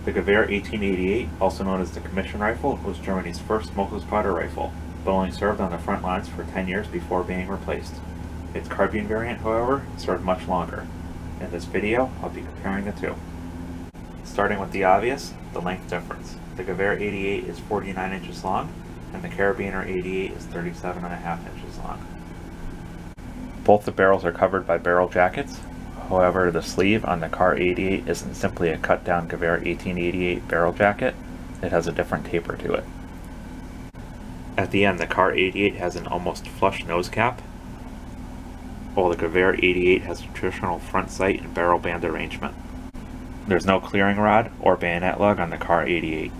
The Gewehr 1888, also known as the commission rifle, was Germany's first smokeless powder rifle, but only served on the front lines for 10 years before being replaced. Its carbine variant, however, served much longer. In this video, I'll be comparing the two. Starting with the obvious, the length difference. The Gewehr 88 is 49 inches long, and the Karabiner 88 is 37.5 inches long. Both the barrels are covered by barrel jackets. However, the sleeve on the Kar 88 isn't simply a cut-down Gewehr 1888 barrel jacket, it has a different taper to it. At the end, the Kar 88 has an almost flush nose cap, while the Gewehr 88 has a traditional front sight and barrel band arrangement. There's no clearing rod or bayonet lug on the Kar 88.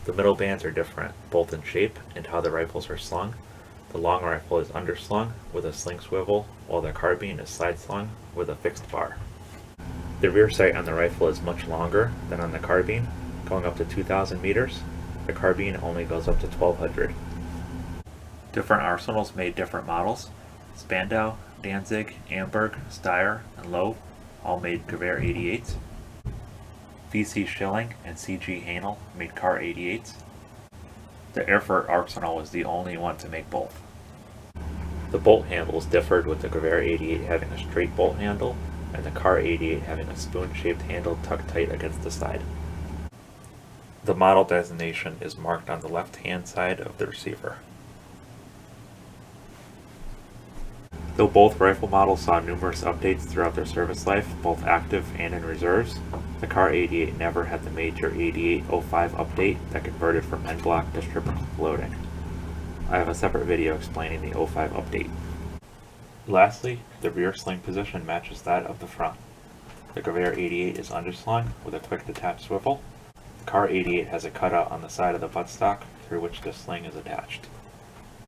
The middle bands are different, both in shape and how the rifles are slung. The long rifle is underslung with a sling swivel, while the carbine is side slung with a fixed bar. The rear sight on the rifle is much longer than on the carbine, going up to 2,000 meters. The carbine only goes up to 1,200. Different arsenals made different models. Spandau, Danzig, Amberg, Steyr, and Loeb all made Gewehr 88s. VC Schilling and CG Haenel made Kar 88s. The Erfurt arsenal was the only one to make both. The bolt handles differed, with the Gewehr 88 having a straight bolt handle and the Kar 88 having a spoon-shaped handle tucked tight against the side. The model designation is marked on the left-hand side of the receiver. Though both rifle models saw numerous updates throughout their service life, both active and in reserves, the Kar 88 never had the major 8805 update that converted from en bloc to stripper clip loading. I have a separate video explaining the 05 update. Lastly, the rear sling position matches that of the front. The Gewehr 88 is underslung with a quick detach swivel. The Kar 88 has a cutout on the side of the buttstock through which the sling is attached.